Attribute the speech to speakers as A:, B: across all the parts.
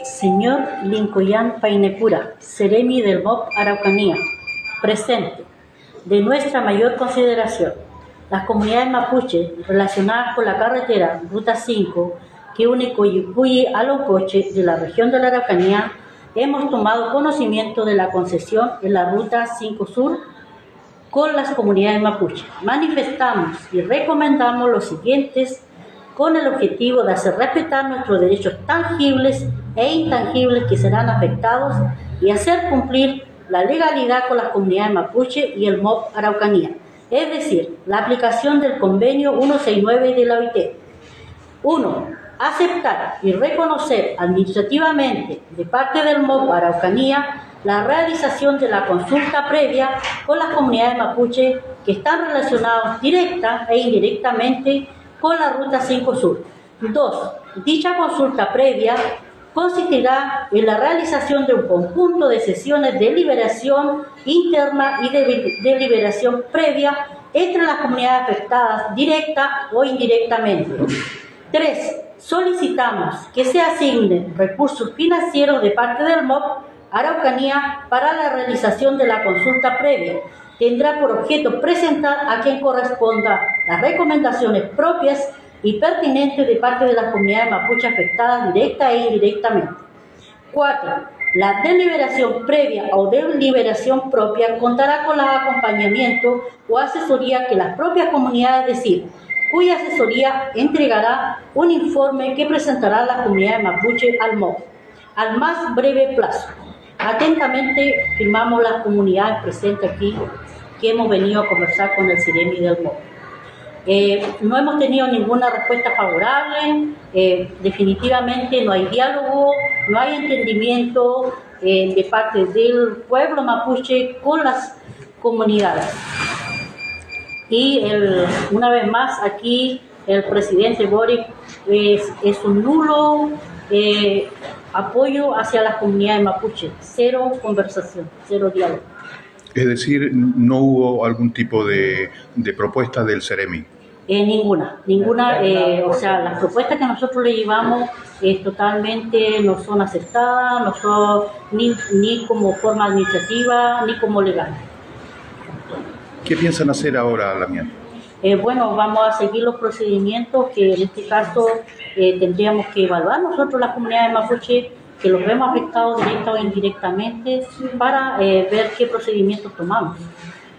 A: Señor Lincoln Painepura, Seremi del MOP Araucanía, presente. De nuestra mayor consideración, las comunidades mapuche relacionadas con la carretera Ruta 5 que une Coyipulli a Loncoche de la región de la Araucanía, hemos tomado conocimiento de la concesión en la Ruta 5 Sur con las comunidades mapuche. Manifestamos y recomendamos los siguientes con el objetivo de hacer respetar nuestros derechos tangibles e intangibles que serán afectados y hacer cumplir la legalidad con las comunidades mapuche y el MOP Araucanía, es decir, la aplicación del convenio 169 de la OIT. 1. Aceptar y reconocer administrativamente de parte del MOP Araucanía la realización de la consulta previa con las comunidades mapuche que están relacionadas directa e indirectamente con la Ruta 5 Sur. 2. Dicha consulta previa consistirá en la realización de un conjunto de sesiones de deliberación interna y de deliberación previa entre las comunidades afectadas directa o indirectamente. 3. Solicitamos que se asignen recursos financieros de parte del MOP Araucanía para la realización de la consulta previa. Tendrá por objeto presentar a quien corresponda las recomendaciones propias y pertinentes de parte de las comunidades mapuche afectadas directa e indirectamente. 4. La deliberación previa o deliberación propia contará con el acompañamiento o asesoría que las propias comunidades deciden, cuya asesoría entregará un informe que presentará la comunidad mapuche al MOP al más breve plazo. Atentamente firmamos las comunidades presentes aquí que hemos venido a conversar con el Seremi del MOP. No hemos tenido ninguna respuesta favorable, definitivamente no hay diálogo, no hay entendimiento de parte del pueblo mapuche con las comunidades. Y una vez más aquí el presidente Boric es un nulo apoyo hacia las comunidades mapuche, cero conversación, cero diálogo.
B: Es decir, no hubo algún tipo de propuesta del Seremi.
A: Ninguna, o sea, las propuestas que nosotros le llevamos totalmente no son aceptadas, no son ni como forma administrativa ni como legal.
B: ¿Qué piensan hacer ahora, Lamián?
A: Bueno, vamos a seguir los procedimientos que en este caso tendríamos que evaluar nosotros las comunidades mapuche que los vemos afectados directa o indirectamente para ver qué procedimientos tomamos,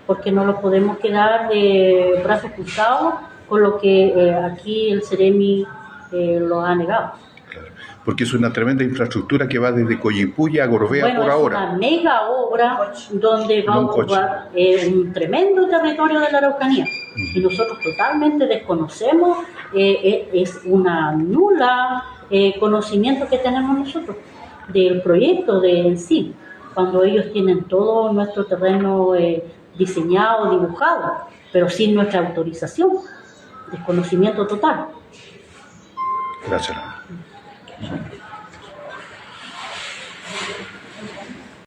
A: porque no los podemos quedar de brazos cruzados con lo que aquí el Seremi lo ha negado.
B: Claro, porque es una tremenda infraestructura que va desde Coyipulli a Gorbea por ahora.
A: Es una mega obra donde va a ocupar un tremendo territorio de la Araucanía. Y nosotros totalmente desconocemos, es una nula conocimiento que tenemos nosotros del proyecto en sí, cuando ellos tienen todo nuestro terreno diseñado, dibujado, pero sin nuestra autorización, desconocimiento total.
B: Gracias.